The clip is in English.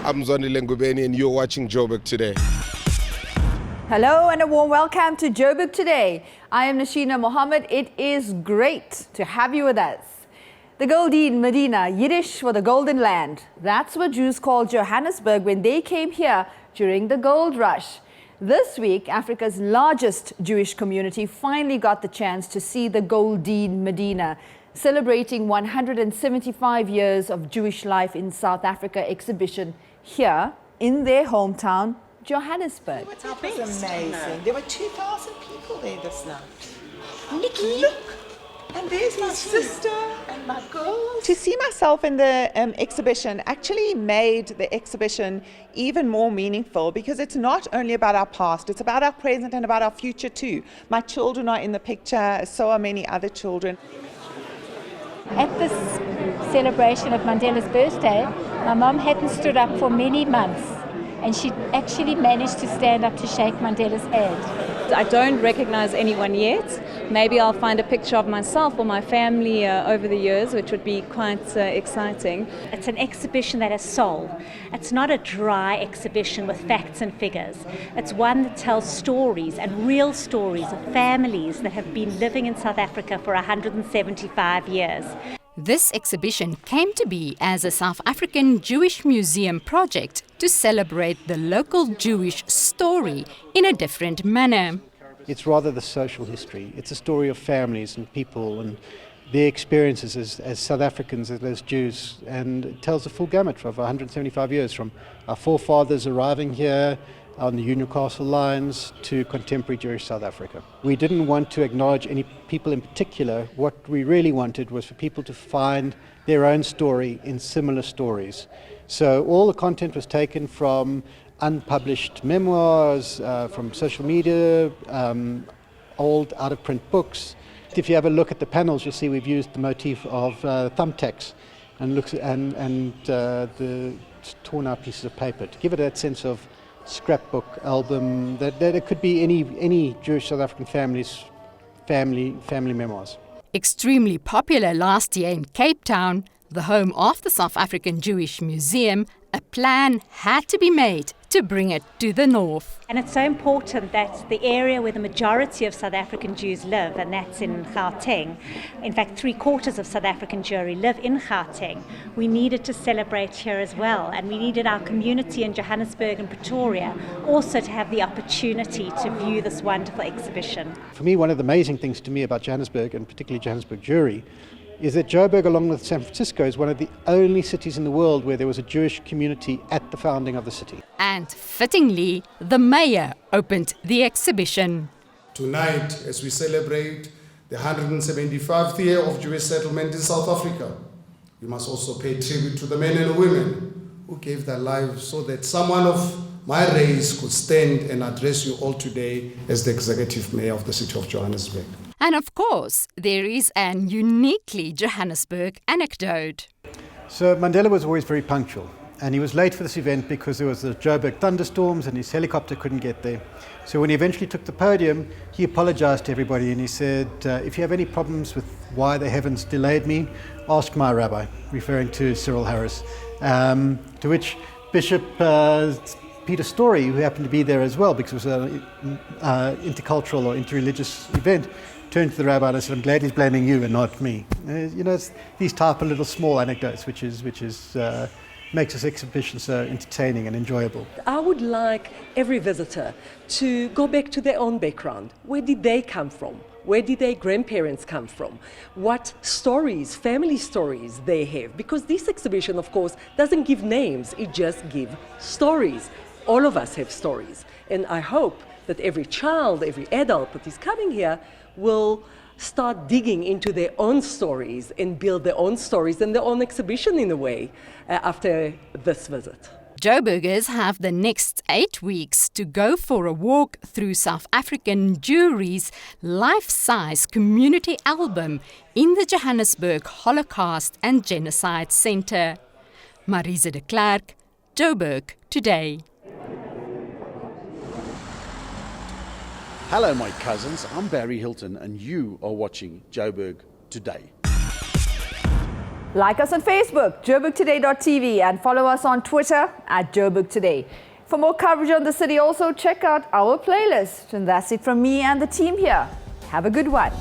I'm Goldene Medina and you're watching Joburg Today. Hello and a warm welcome to Joburg Today. I am Nashina Mohammed. It is great to have you with us. The Goldene Medina, Yiddish for the Golden Land. That's what Jews called Johannesburg when they came here during the gold rush. This week, Africa's largest Jewish community finally got the chance to see the Goldene Medina, celebrating 175 years of Jewish life in South Africa exhibition here in their hometown, Johannesburg. That was amazing. There were 2,000 people there this night. Nikki, look! And there's my sister and my girls. To see myself in the exhibition actually made the exhibition even more meaningful, because it's not only about our past, it's about our present and about our future too. My children are in the picture, so are many other children. At this celebration of Mandela's birthday, my mom hadn't stood up for many months, and she actually managed to stand up to shake Mandela's hand. I don't recognize anyone yet. Maybe I'll find a picture of myself or my family over the years, which would be quite exciting. It's an exhibition that has soul. It's not a dry exhibition with facts and figures. It's one that tells stories, and real stories of families that have been living in South Africa for 175 years. This exhibition came to be as a South African Jewish Museum project to celebrate the local Jewish story in a different manner. It's rather the social history. It's a story of families and people and their experiences as South Africans, as Jews, and it tells the full gamut of 175 years, from our forefathers arriving here on the Union Castle lines to contemporary Jewish South Africa. We didn't want to acknowledge any people in particular. What we really wanted was for people to find their own story in similar stories. So all the content was taken from unpublished memoirs, from social media, old out-of-print books. If you have a look at the panels, you'll see we've used the motif of thumbtacks and the torn-out pieces of paper to give it that sense of scrapbook album, that it could be any Jewish South African family's family memoirs. Extremely popular last year in Cape Town, the home of the South African Jewish Museum, a plan had to be made to bring it to the north. And it's so important that the area where the majority of South African Jews live, and that's in Gauteng, in fact 3/4 of South African Jewry live in Gauteng, we needed to celebrate here as well, and we needed our community in Johannesburg and Pretoria also to have the opportunity to view this wonderful exhibition. For me, one of the amazing things to me about Johannesburg, and particularly Johannesburg Jewry, is that Joburg, along with San Francisco, is one of the only cities in the world where there was a Jewish community at the founding of the city. And fittingly, the mayor opened the exhibition. Tonight, as we celebrate the 175th year of Jewish settlement in South Africa, we must also pay tribute to the men and women who gave their lives so that someone of my race could stand and address you all today as the executive mayor of the city of Johannesburg. And of course, there is an uniquely Johannesburg anecdote. So Mandela was always very punctual, and he was late for this event because there was the Joburg thunderstorms and his helicopter couldn't get there. So when he eventually took the podium, he apologized to everybody and he said, if you have any problems with why the heavens delayed me, ask my rabbi, referring to Cyril Harris. To which Bishop Peter Story, who happened to be there as well because it was an intercultural or interreligious event, turned to the rabbi and I said, I'm glad he's blaming you and not me. It's these type of little small anecdotes which makes this exhibition so entertaining and enjoyable. I would like every visitor to go back to their own background. Where did they come from? Where did their grandparents come from? What stories, family stories they have? Because this exhibition, of course, doesn't give names, it just gives stories. All of us have stories. And I hope that every child, every adult that is coming here will start digging into their own stories and build their own stories and their own exhibition in a way after this visit. Joburgers have the next 8 weeks to go for a walk through South African Jewry's life-size community album in the Johannesburg Holocaust and Genocide Centre. Marise de Klerk, Joburg Today. Hello, my cousins. I'm Barry Hilton, and you are watching Joburg Today. Like us on Facebook, joburgtoday.tv, and follow us on Twitter at Joburg Today. For more coverage on the city, also check out our playlist. And that's it from me and the team here. Have a good one.